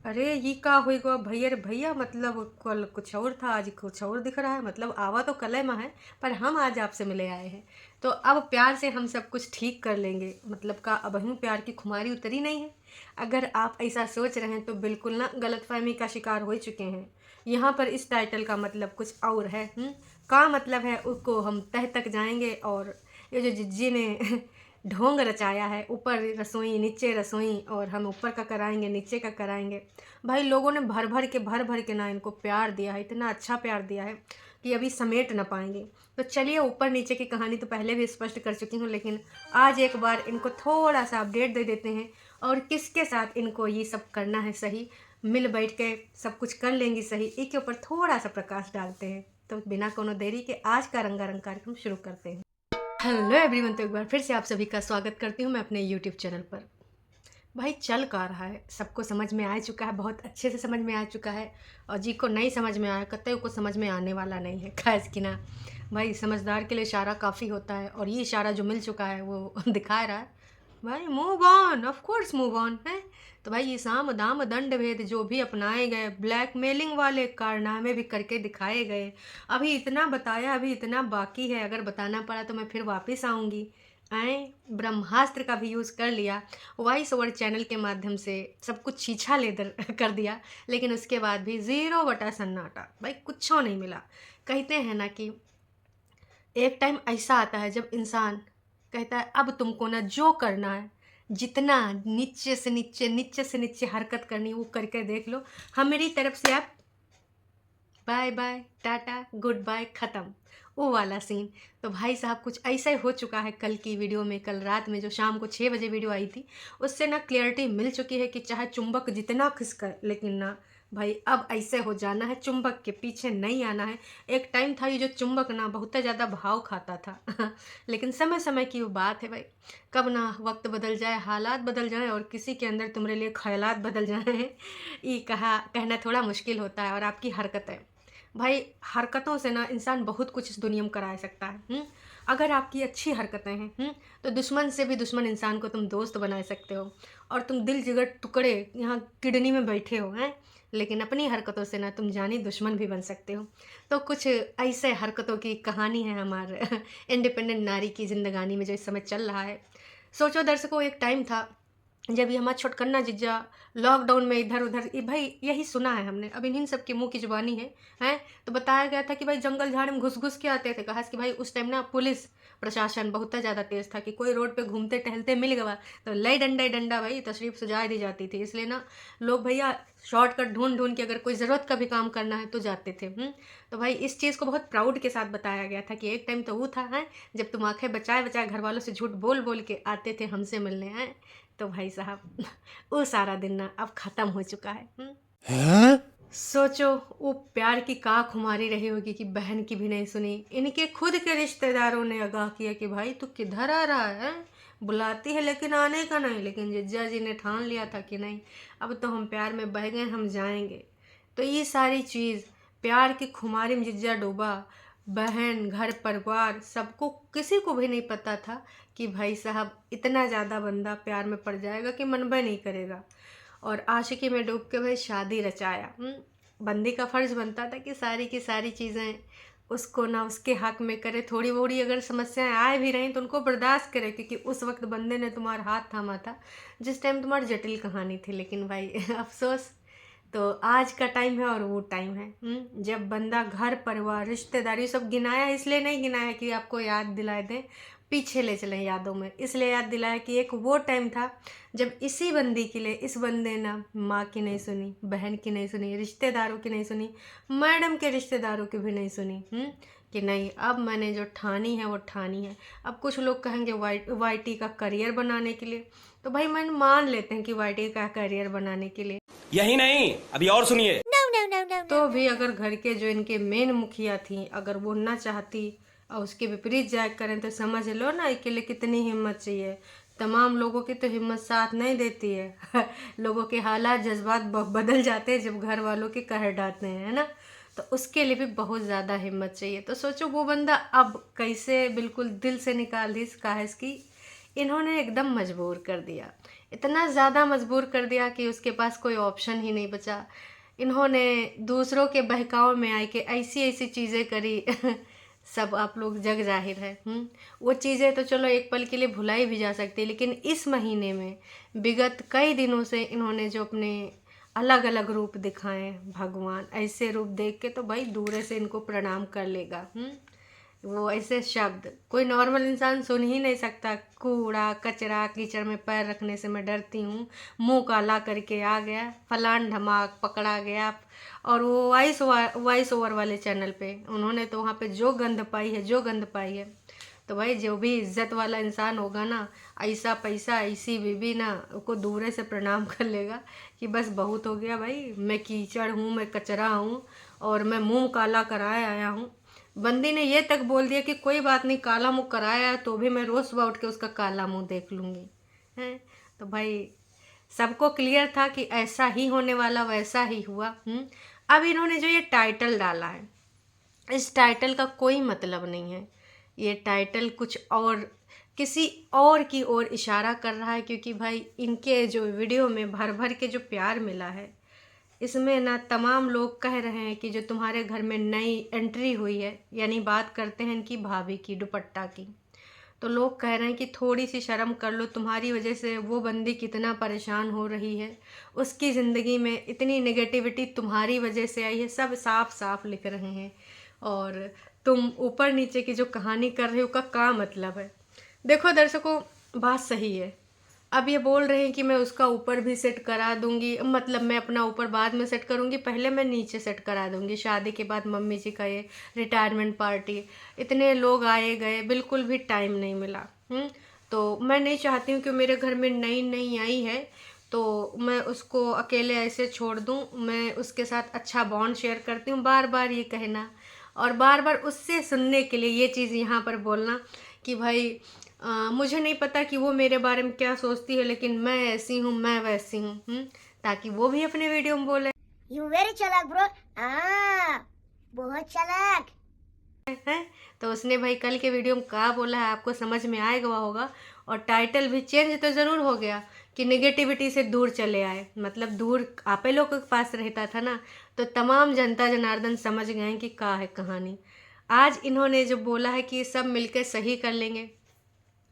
अरे ये का हुई गो भैया रे भैया, मतलब कल कुछ और था, आज कुछ और दिख रहा है। मतलब आवा तो कल में है, पर हम आज आपसे मिले आए हैं। तो अब प्यार से हम सब कुछ ठीक कर लेंगे। मतलब का अब हम प्यार की खुमारी उतरी नहीं है। अगर आप ऐसा सोच रहे हैं तो बिल्कुल ना गलतफहमी का शिकार हो चुके हैं। यहाँ पर इस टाइटल का मतलब कुछ और है। का मतलब है उसको हम तह तक जाएंगे। और ये जो जिज्जी ने ढोंग रचाया है, ऊपर रसोई नीचे रसोई, और हम ऊपर का कराएंगे नीचे का कराएंगे। भाई लोगों ने भर भर के ना इनको प्यार दिया है, इतना अच्छा प्यार दिया है कि अभी समेट ना पाएंगे। तो चलिए, ऊपर नीचे की कहानी तो पहले भी स्पष्ट कर चुकी हूँ, लेकिन आज एक बार इनको थोड़ा सा अपडेट दे देते हैं। और किसके साथ इनको ये सब करना है सही, मिल बैठ के सब कुछ कर लेंगी सही, इसके ऊपर थोड़ा सा प्रकाश डालते हैं। तो बिना कोनो देरी के आज का रंगारंग कार्यक्रम शुरू करते हैं। हेलो एवरीवन, तो एक बार फिर से आप सभी का स्वागत करती हूँ मैं अपने यूट्यूब चैनल पर। भाई चल का रहा है, सबको समझ में आ चुका है, बहुत अच्छे से समझ में आ चुका है। और जी को नहीं समझ में आया, कतई को समझ में आने वाला नहीं है, खास कि ना। भाई समझदार के लिए इशारा काफ़ी होता है, और ये इशारा जो मिल चुका है वो दिखा रहा है। भाई move on, of course move on है। तो भाई ये साम दाम दंड भेद जो भी अपनाए गए, ब्लैकमेलिंग वाले कारनामे भी करके दिखाए गए। अभी इतना बताया, अभी इतना बाकी है। अगर बताना पड़ा तो मैं फिर वापस आऊँगी। आए, ब्रह्मास्त्र का भी यूज़ कर लिया, वॉइस ओवर चैनल के माध्यम से सब कुछ छीछा लेदर कर दिया। लेकिन उसके बाद भी ज़ीरो बटा सन्नाटा, भाई कुछ नहीं मिला। कहते हैं ना कि एक टाइम ऐसा आता है जब इंसान कहता है अब तुमको ना जो करना है, जितना नीचे से नीचे हरकत करनी है वो करके देख लो। हम मेरी तरफ से आप bye bye tata goodbye ख़त्म, वो वाला सीन। तो भाई साहब कुछ ऐसा ही हो चुका है। कल की वीडियो में, कल रात में जो शाम को 6 बजे वीडियो आई थी, उससे ना क्लियरिटी मिल चुकी है कि चाहे चुंबक जितना खिसके, लेकिन ना भाई अब ऐसे हो जाना है, चुंबक के पीछे नहीं आना है। एक टाइम था ये जो चुंबक ना बहुत ज़्यादा भाव खाता था लेकिन समय समय की वो बात है भाई। कब ना वक्त बदल जाए, हालात बदल जाए, और किसी के अंदर तुम्हारे लिए ख्यालात बदल जाए ये कहना थोड़ा मुश्किल होता है। और आपकी हरकतें, भाई हरकतों से ना इंसान बहुत कुछ इस दुनिया में करा सकता है। अगर आपकी अच्छी हरकतें हैं, तो दुश्मन से भी दुश्मन इंसान को तुम दोस्त बना सकते हो। और तुम दिल जिगर टुकड़े यहाँ किडनी में बैठे हो हैं, लेकिन अपनी हरकतों से ना तुम जानी दुश्मन भी बन सकते हो। तो कुछ ऐसे हरकतों की कहानी है हमारे इंडिपेंडेंट नारी की जिंदगानी में जो इस समय चल रहा है। सोचो दर्शकों, एक टाइम था जब ये हमारा छोटकन्ना जीजा लॉकडाउन में इधर उधर, ये भाई यही सुना है हमने, अब इन्हीं सब की मुंह की जुबानी है। हैं, तो बताया गया था कि भाई जंगल झाड़ में घुस घुस के आते थे। कहा कि भाई उस टाइम ना पुलिस प्रशासन बहुत ज़्यादा तेज था कि कोई रोड पे घूमते टहलते मिल गया तो लई डंडा डंडा भाई तशरीफ सुझा दी जाती थी। इसलिए ना लोग भैया शॉर्टकट ढूंढ ढूंढ के अगर कोई ज़रूरत का भी काम करना है तो जाते थे। तो भाई इस चीज़ को बहुत प्राउड के साथ बताया गया था कि एक टाइम तो वो था है जब तुम आंखें बचाए बचाए घर वालों से झूठ बोल बोल के आते थे हमसे मिलने हैं। तो भाई साहब वो सारा दिन ना अब ख़त्म हो चुका है। हैं? सोचो वो प्यार की का खुमारी रही होगी कि बहन की भी नहीं सुनी। इनके खुद के रिश्तेदारों ने आगाह किया कि भाई तू किधर आ रहा है, बुलाती है लेकिन आने का नहीं। लेकिन जिज्जा जी ने ठान लिया था कि नहीं, अब तो हम प्यार में बह गए, हम जाएंगे। तो ये सारी चीज़, प्यार की खुमारी में जिज्जा डूबा। बहन, घर परिवार, सबको, किसी को भी नहीं पता था कि भाई साहब इतना ज़्यादा बंदा प्यार में पड़ जाएगा कि मनबे नहीं करेगा। और आशिकी में डूब के भाई शादी रचाया। बंदी का फर्ज बनता था कि सारी की सारी चीज़ें उसको ना उसके हक में करे। थोड़ी बोड़ी अगर समस्याएं आए भी रहीं तो उनको बर्दाश्त करे, क्योंकि उस वक्त बंदे ने तुम्हारा हाथ थामा था जिस टाइम तुम्हारी जटिल कहानी थी। लेकिन भाई अफसोस, तो आज का टाइम है और वो टाइम है जब बंदा घर परिवार रिश्तेदारी सब गिनाया, इसलिए नहीं गिनाया कि आपको याद दिलाए दें, पीछे ले चलें यादों में, इसलिए याद दिलाया कि एक वो टाइम था जब इसी बंदी के लिए इस बंदे ने माँ की नहीं सुनी, बहन की नहीं सुनी, रिश्तेदारों की नहीं सुनी, मैडम के रिश्तेदारों की भी नहीं सुनी। कि नहीं, अब मैंने जो ठानी है वो ठानी है। अब कुछ लोग कहेंगे वाईटी का करियर बनाने के लिए, तो भाई मैं मान लेते हैं कि वाईटी का करियर बनाने के लिए। यही नहीं, अभी और सुनिए। तो भी अगर घर के जो इनके मेन मुखिया थी, अगर वो ना चाहती और उसके विपरीत जाए करें, तो समझ लो ना इसके लिए कितनी हिम्मत चाहिए। तमाम लोगों की तो हिम्मत साथ नहीं देती है लोगों के हालात जज्बात बदल जाते हैं जब घर वालों के कह डालते हैं, है ना। तो उसके लिए भी बहुत ज़्यादा हिम्मत चाहिए। तो सोचो वो बंदा अब कैसे बिल्कुल दिल से निकाल दी इस काहिश की इन्होंने एकदम मजबूर कर दिया, इतना ज़्यादा मजबूर कर दिया कि उसके पास कोई ऑप्शन ही नहीं बचा। इन्होंने दूसरों के बहकावे में आए कि ऐसी ऐसी चीज़ें करी सब आप लोग जग जाहिर है। वो चीज़ें तो चलो एक पल के लिए भुलाई भी जा सकती है, लेकिन इस महीने में विगत कई दिनों से इन्होंने जो अपने अलग अलग रूप दिखाए, भगवान ऐसे रूप देख के तो भाई दूर से इनको प्रणाम कर लेगा। वो ऐसे शब्द कोई नॉर्मल इंसान सुन ही नहीं सकता। कूड़ा कचरा कीचड़ में पैर रखने से मैं डरती हूँ, मुंह काला करके आ गया, फलान ढमाक पकड़ा गया। और वो वॉइस ओवर वाले चैनल पे उन्होंने तो वहाँ पे जो गंद पाई है, जो गंद पाई है। तो भाई जो भी इज्जत वाला इंसान होगा ना, ऐसा पैसा ऐसी बीबी ना, उसको दूर से प्रणाम कर लेगा कि बस बहुत हो गया भाई, मैं कीचड़ हूँ, मैं कचरा हूँ और मैं मुंह काला कराए आया हूँ। बंदी ने ये तक बोल दिया कि कोई बात नहीं, काला मुंह कराया तो भी मैं रोज सुबह उठ के उसका काला मुंह देख लूँगी। हैं तो भाई सबको क्लियर था कि ऐसा ही होने वाला, वैसा ही हुआ। अब इन्होंने जो ये टाइटल डाला है, इस टाइटल का कोई मतलब नहीं है। ये टाइटल कुछ और, किसी और की ओर इशारा कर रहा है, क्योंकि भाई इनके जो वीडियो में भर भर के जो प्यार मिला है, इसमें ना तमाम लोग कह रहे हैं कि जो तुम्हारे घर में नई एंट्री हुई है, यानी बात करते हैं इनकी भाभी की, दुपट्टा की, तो लोग कह रहे हैं कि थोड़ी सी शर्म कर लो, तुम्हारी वजह से वो बंदी कितना परेशान हो रही है, उसकी ज़िंदगी में इतनी नेगेटिविटी तुम्हारी वजह से आई है, सब साफ साफ लिख रहे हैं। और तुम ऊपर नीचे की जो कहानी कर रहे हो का क्या मतलब है? देखो दर्शकों, बात सही है। अब ये बोल रहे हैं कि मैं उसका ऊपर भी सेट करा दूंगी, मतलब मैं अपना ऊपर बाद में सेट करूंगी, पहले मैं नीचे सेट करा दूंगी। शादी के बाद मम्मी जी का ये रिटायरमेंट पार्टी, इतने लोग आए गए, बिल्कुल भी टाइम नहीं मिला। तो मैं नहीं चाहती हूँ कि मेरे घर में नई नई आई है तो मैं उसको अकेले ऐसे छोड़ दूँ। मैं उसके साथ अच्छा बॉन्ड शेयर करती हूँ, बार बार ये कहना और बार बार उससे सुनने के लिए ये चीज़ यहाँ पर बोलना कि भाई मुझे नहीं पता कि वो मेरे बारे में क्या सोचती है, लेकिन मैं ऐसी हूँ, मैं वैसी हूँ। ताकि वो भी अपने वीडियो में बोले यू वेरी चालाक ब्रो, बहुत चालाक है। तो उसने भाई कल के वीडियो में क्या बोला है आपको समझ में आएगा होगा। और टाइटल भी चेंज तो ज़रूर हो गया कि नेगेटिविटी से दूर चले आए, मतलब दूर आपे लोगों के पास रहता था ना, तो तमाम जनता जनार्दन समझ गए कि क्या है कहानी। आज इन्होंने जो बोला है कि सब मिलकर सही कर लेंगे,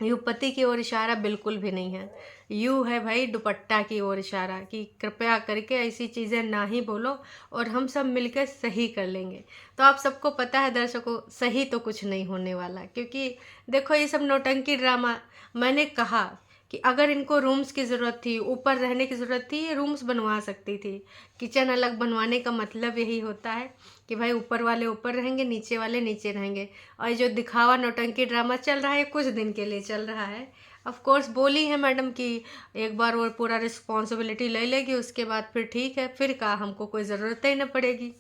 यू पति की ओर इशारा बिल्कुल भी नहीं है। यू है भाई दुपट्टा की ओर इशारा कि कृपया करके ऐसी चीज़ें ना ही बोलो और हम सब मिलकर सही कर लेंगे। तो आप सबको पता है दर्शकों, सही तो कुछ नहीं होने वाला, क्योंकि देखो ये सब नौटंकी ड्रामा। मैंने कहा कि अगर इनको रूम्स की ज़रूरत थी, ऊपर रहने की ज़रूरत थी, ये रूम्स बनवा सकती थी। किचन अलग बनवाने का मतलब यही होता है कि भाई ऊपर वाले ऊपर रहेंगे, नीचे वाले नीचे रहेंगे। और जो दिखावा नौटंकी ड्रामा चल रहा है, कुछ दिन के लिए चल रहा है। ऑफ कोर्स बोली है मैडम कि एक बार वो पूरा रिस्पॉन्सिबिलिटी ले लेगी, उसके बाद फिर ठीक है, फिर का हमको कोई ज़रूरत ही न पड़ेगी।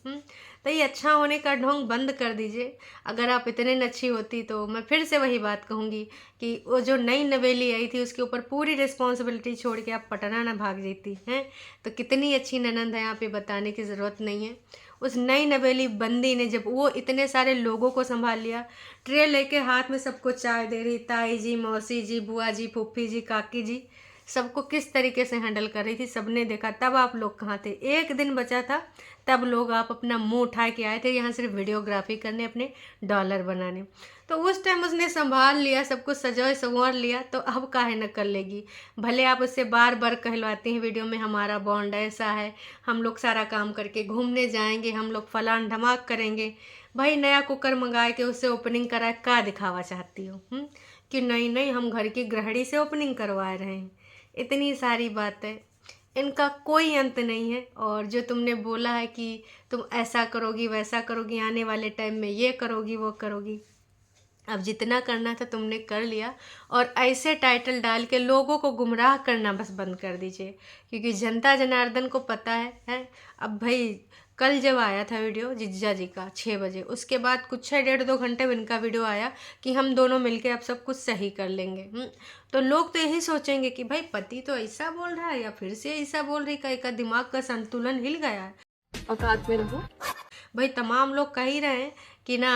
तो ये अच्छा होने का ढोंग बंद कर दीजिए। अगर आप इतने न अच्छी होती तो मैं फिर से वही बात कहूँगी कि वो जो नई नवेली आई थी उसके ऊपर पूरी रिस्पॉन्सिबिलिटी छोड़ के आप पटना ना भाग जाती हैं। तो कितनी अच्छी ननंद है, यहाँ पे बताने की ज़रूरत नहीं है। उस नई नवेली बंदी ने जब वो इतने सारे लोगों को संभाल लिया, ट्रे लेके हाथ में सबको चाय दे रही, ताई जी, मौसी जी, बुआ जी, फूफी जी, काकी जी, सबको किस तरीके से हैंडल कर रही थी, सबने देखा। तब आप लोग कहाँ थे? एक दिन बचा था तब लोग आप अपना मुंह उठा के आए थे यहाँ सिर्फ वीडियोग्राफी करने, अपने डॉलर बनाने। तो उस टाइम उसने संभाल लिया, सब कुछ सजा संवार लिया, तो अब काहे न कर लेगी? भले आप उससे बार बार कहलवाती हैं वीडियो में हमारा बॉन्ड ऐसा है, हम लोग सारा काम करके घूमने जाएंगे, हम लोग फलान धमाक करेंगे। भाई नया कुकर मंगाए के उससे ओपनिंग कराए, क्या दिखावा चाहती हो? कि नहीं नहीं हम घर की गृहिणी से ओपनिंग करवा रहे हैं। इतनी सारी बातें, इनका कोई अंत नहीं है। और जो तुमने बोला है कि तुम ऐसा करोगी वैसा करोगी, आने वाले टाइम में ये करोगी वो करोगी, अब जितना करना था तुमने कर लिया। और ऐसे टाइटल डाल के लोगों को गुमराह करना बस बंद कर दीजिए, क्योंकि जनता जनार्दन को पता है। अब भाई कल जब आया था वीडियो जिज्जा जी का 6 बजे, उसके बाद कुछ 1.5-2 घंटे में इनका वीडियो आया कि हम दोनों मिलके अब सब कुछ सही कर लेंगे। तो लोग तो यही सोचेंगे कि भाई पति तो ऐसा बोल रहा है या फिर से ऐसा बोल रही, का दिमाग का संतुलन हिल गया है। औकात में रहो। भाई तमाम लोग कह ही रहे हैं कि ना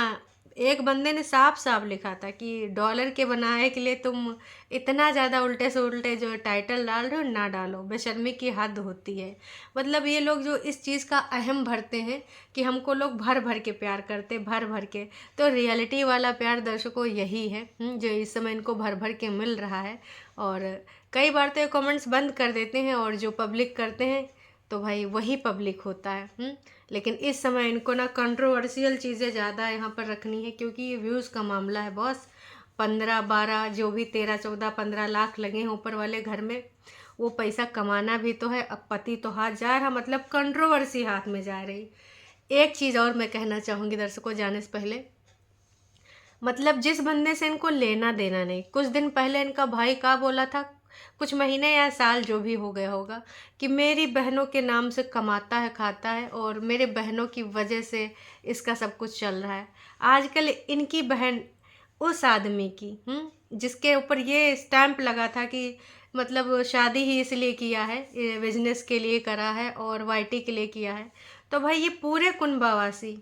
एक बंदे ने साफ साफ लिखा था कि डॉलर के बनाए के लिए तुम इतना ज़्यादा उल्टे से उल्टे जो टाइटल डाल रहे हो ना डालो, बेशर्मी की हद होती है। मतलब ये लोग जो इस चीज़ का अहम भरते हैं कि हमको लोग भर भर के प्यार करते, भर भर के, तो रियलिटी वाला प्यार दर्शकों यही है जो इस समय इनको भर भर के मिल रहा है। और कई बार तो ये कमेंट्स बंद कर देते हैं और जो पब्लिक करते हैं तो भाई वही पब्लिक होता है। लेकिन इस समय इनको ना कंट्रोवर्शियल चीज़ें ज़्यादा यहाँ पर रखनी है, क्योंकि ये व्यूज़ का मामला है बॉस। 15-12 जो भी 13-14-15 लाख लगे हैं ऊपर वाले घर में, वो पैसा कमाना भी तो है। अब पति तो हाथ जा रहा, मतलब कंट्रोवर्सी हाथ में जा रही। एक चीज़ और मैं कहना चाहूँगी दर्शकों जाने से पहले, मतलब जिस बंदे से इनको लेना देना नहीं, कुछ दिन पहले इनका भाई का बोला था, कुछ महीने या साल जो भी हो गया होगा, कि मेरी बहनों के नाम से कमाता है, खाता है और मेरे बहनों की वजह से इसका सब कुछ चल रहा है। आजकल इनकी बहन उस आदमी की जिसके ऊपर ये स्टैंप लगा था कि मतलब शादी ही इसलिए किया है, बिजनेस के लिए करा है और वाईटी के लिए किया है, तो भाई ये पूरे कुंभावासी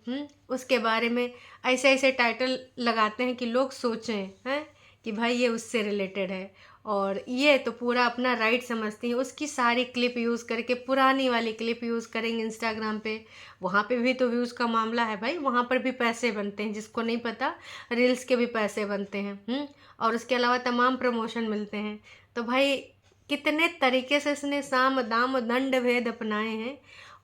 उसके बारे में ऐसे ऐसे टाइटल लगाते हैं कि लोग सोचें हैं कि भाई ये उससे रिलेटेड है। और ये तो पूरा अपना राइट समझती हैं, उसकी सारी क्लिप यूज़ करके, पुरानी वाली क्लिप यूज़ करेंगे इंस्टाग्राम पे। वहाँ पे भी तो व्यूज़ का मामला है भाई, वहाँ पर भी पैसे बनते हैं, जिसको नहीं पता रील्स के भी पैसे बनते हैं और उसके अलावा तमाम प्रमोशन मिलते हैं। तो भाई कितने तरीके से इसने साम दाम दंड भेद अपनाए हैं।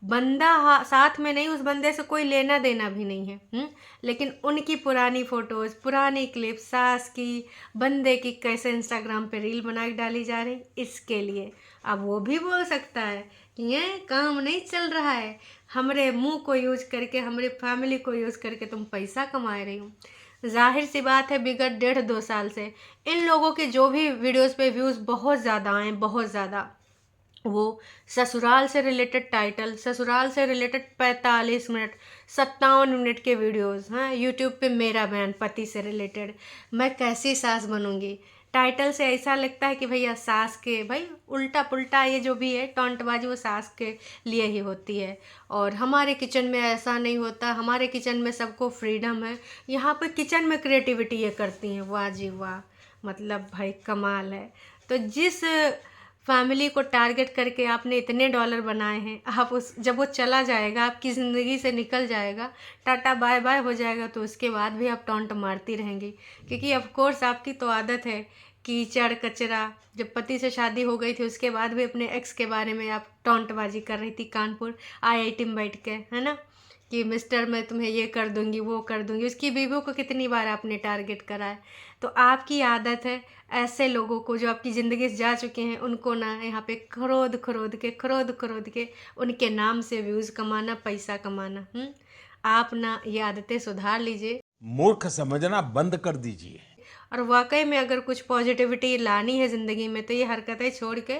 बंदा साथ में नहीं, उस बंदे से कोई लेना देना भी नहीं है लेकिन उनकी पुरानी फ़ोटोज़, पुरानी क्लिप, सास की, बंदे की कैसे इंस्टाग्राम पे रील बना के डाली जा रही, इसके लिए। अब वो भी बोल सकता है कि ये काम नहीं चल रहा है, हमारे मुंह को यूज़ करके, हमारे फैमिली को यूज़ करके तुम पैसा कमा रही हो। जाहिर सी बात है, विगत 1.5-2 साल से इन लोगों के जो भी वीडियोज़ पे व्यूज़ बहुत ज़्यादा आए, बहुत ज़्यादा, वो ससुराल से रिलेटेड टाइटल, ससुराल से रिलेटेड 45 मिनट 57 मिनट के वीडियोस हैं यूट्यूब पे। मेरा बयान पति से रिलेटेड, मैं कैसी सास बनूंगी, टाइटल से ऐसा लगता है कि भैया सास के, भाई उल्टा पुल्टा ये जो भी है टॉन्टबाजी, वो सास के लिए ही होती है। और हमारे किचन में ऐसा नहीं होता, हमारे किचन में सबको फ्रीडम है, यहाँ पे किचन में क्रिएटिविटी ये करती हैं। वाह जी वाह, मतलब भाई कमाल है। तो जिस फैमिली को टारगेट करके आपने इतने डॉलर बनाए हैं, आप उस जब वो चला जाएगा, आपकी ज़िंदगी से निकल जाएगा, टाटा बाय बाय हो जाएगा, तो उसके बाद भी आप टॉन्ट मारती रहेंगी। क्योंकि ऑफ कोर्स आपकी तो आदत है कीचड़ कचरा। जब पति से शादी हो गई थी उसके बाद भी अपने एक्स के बारे में आप टॉन्टबाजी कर रही थी कानपुर IIT में बैठ के, है ना, कि मिस्टर मैं तुम्हें ये कर दूंगी, वो कर दूंगी। उसकी बीवी को कितनी बार आपने टारगेट करा है। तो आपकी आदत है ऐसे लोगों को जो आपकी ज़िंदगी से जा चुके हैं, उनको ना यहाँ पे खरोद खरोद के उनके नाम से व्यूज़ कमाना, पैसा कमाना। आप ना ये आदतें सुधार लीजिए। मूर्ख समझना बंद कर दीजिए। और वाकई में अगर कुछ पॉजिटिविटी लानी है ज़िंदगी में, तो ये हरकतें छोड़ के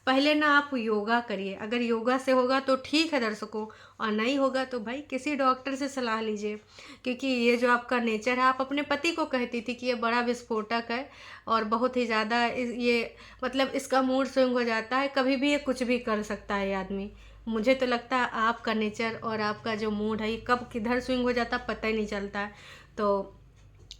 पहले ना आप योगा करिए। अगर योगा से होगा तो ठीक है दर्शकों, और नहीं होगा तो भाई किसी डॉक्टर से सलाह लीजिए। क्योंकि ये जो आपका नेचर है, आप अपने पति को कहती थी कि ये बड़ा विस्फोटक है और बहुत ही ज़्यादा ये मतलब इसका मूड स्विंग हो जाता है, कभी भी ये कुछ भी कर सकता है ये आदमी। मुझे तो लगता है आपका नेचर और आपका जो मूड है, ये कब किधर स्विंग हो जाता है पता ही नहीं चलता है। तो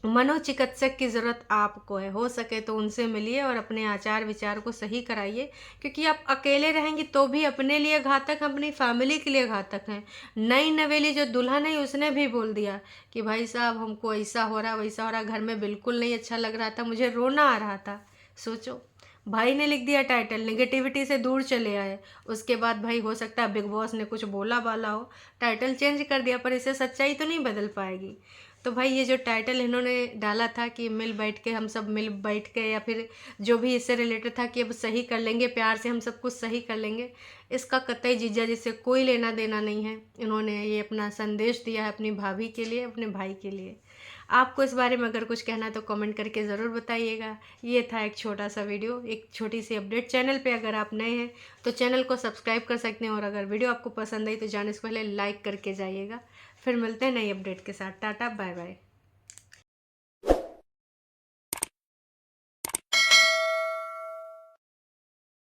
मनोचिकित्सक की ज़रूरत आपको है, हो सके तो उनसे मिलिए और अपने आचार विचार को सही कराइए। क्योंकि आप अकेले रहेंगी तो भी अपने लिए घातक, अपनी फैमिली के लिए घातक हैं। नई नवेली जो दुल्हन है उसने भी बोल दिया कि भाई साहब हमको ऐसा हो रहा, वैसा हो रहा, घर में बिल्कुल नहीं अच्छा लग रहा था, मुझे रोना आ रहा था। सोचो, भाई ने लिख दिया टाइटल, नेगेटिविटी से दूर चले आए। उसके बाद भाई हो सकता है बिग बॉस ने कुछ बोला बाला हो, टाइटल चेंज कर दिया, पर इससे सच्चाई तो नहीं बदल पाएगी। तो भाई ये जो टाइटल इन्होंने डाला था कि मिल बैठ के, हम सब मिल बैठ के, या फिर जो भी इससे रिलेटेड था कि अब सही कर लेंगे, प्यार से हम सब कुछ सही कर लेंगे, इसका कतई जीजा जी से कोई लेना देना नहीं है। इन्होंने ये अपना संदेश दिया है अपनी भाभी के लिए, अपने भाई के लिए। आपको इस बारे में अगर कुछ कहना है तो कमेंट करके ज़रूर बताइएगा। ये था एक छोटा सा वीडियो, एक छोटी सी अपडेट। चैनल पे अगर आप नए हैं तो चैनल को सब्सक्राइब कर सकते हैं, और अगर वीडियो आपको पसंद आई तो जाने से पहले लाइक करके जाइएगा। फिर मिलते हैं नई अपडेट के साथ। Tata bye bye.